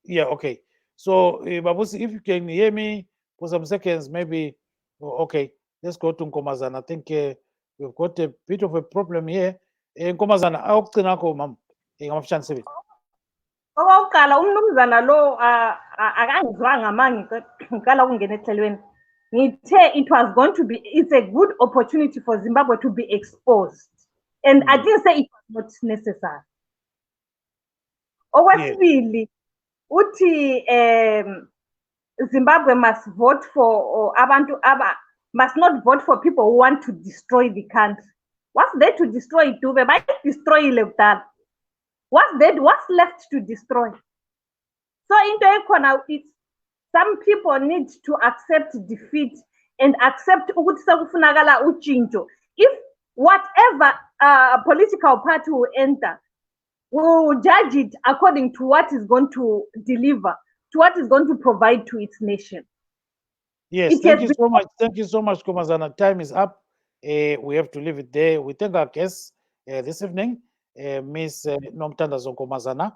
Yeah, okay. So Babusi, if you can hear me for some seconds, maybe. Okay, let's go to Nkomazana. I think we've got a bit of a problem here. Nkomazana, awucinakho mam. Ngamafutshane seven. Okokuqala umnumzana lo akangizwanga manje ngiqala ukungena ehlelweni. Ngithe it was going to be, it's a good opportunity for Zimbabwe to be exposed. And I didn't say it was not necessary. Okwesibili, uthi Zimbabwe must vote for abantu must not vote for people who want to destroy the country. What's there to destroy? Dube might destroy that. What's left to destroy? So into economy, it's some people need to accept defeat and accept ukuthi sekufunakala uchincho. If whatever political party will enter, we will judge it according to what is going to deliver, to what is going to provide to its nation. Yes, thank you so much. Thank you so much, Nkomazana. Time is up. We have to leave it there. We thank our guests this evening, Ms. Nomthandazo Nkomazana,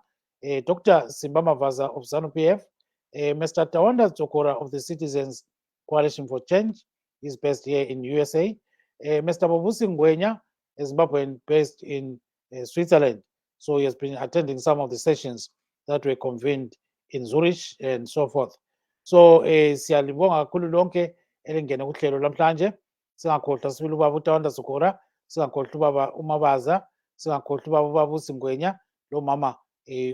Dr. Simba Mavaza of Zanu PF, Mr. Tawanda Dzokora of the Citizens Coalition for Change, is based here in USA, Mr. Babusi Ngwenya, a Zimbabwean based in Switzerland. So he has been attending some of the sessions that were convened in Zurich and so forth. So siyalibonga kakhulu lonke elingene kuhlelo lamhlanje. Singakhohlwa sibili ubaba uTawanda Dzokora, singakhohlwa ubaba uMabaza, singakhohlwa ubaba uBabusi Ngwenya, lo mama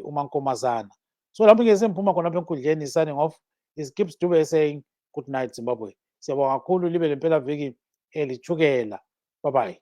uMankomazana. So lapho ke semphuma khona lapha enkundleni signing off is Gibbs Dube saying good night Zimbabwe. Siyabonga kakhulu libe lempelaviki elithukela. Bye bye.